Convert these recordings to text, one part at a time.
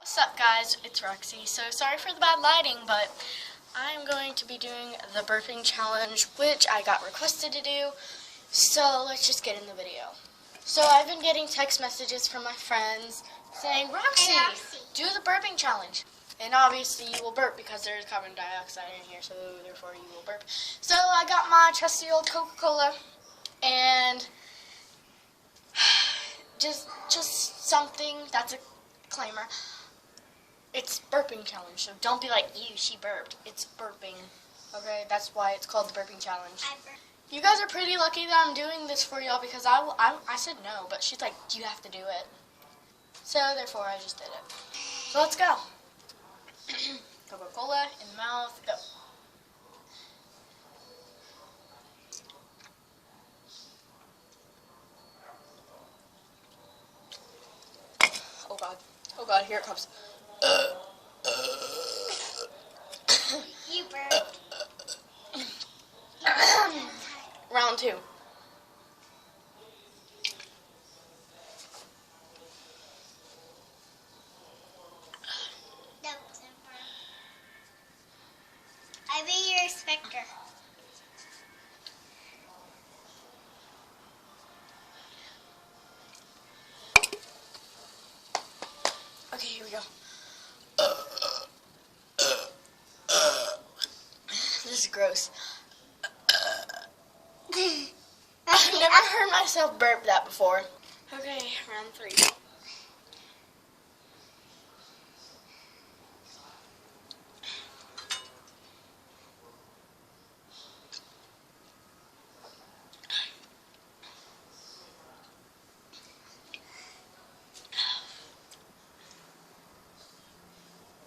What's up, guys? It's Roxy. So sorry for the bad lighting, but I'm going to be doing the burping challenge, which I got requested to do. So let's just get in the video. So I've been getting text messages from my friends saying, Roxy, do the burping challenge. And obviously you will burp because there's carbon dioxide in here, so therefore you will burp. So I got my trusty old Coca-Cola and just something that's a disclaimer. It's burping challenge, so don't be like, ew, she burped. It's burping, okay? That's why it's called the burping challenge. You guys are pretty lucky that I'm doing this for y'all because I said no, but she's like, you have to do it. So therefore, I just did it. So let's go. Coca-Cola in the mouth, go. Oh God, oh God, here it comes. You burped. Round two. That wasn't burp. I be your inspector. Okay, here we go. This is gross. I've never heard myself burp that before. Okay, round three.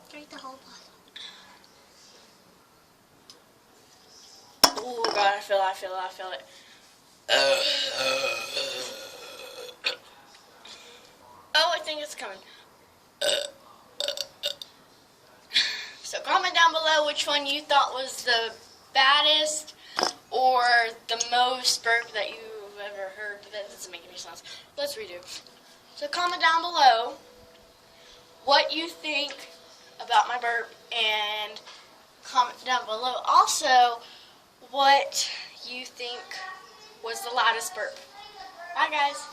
Drink the whole bottle. Oh God, I feel it. Oh, I think it's coming. So comment down below which one you thought was the baddest or the most burp that you've ever heard. That doesn't make any sense. Let's redo. So comment down below what you think about my burp and comment down below also what you think was the loudest burp. Bye, guys.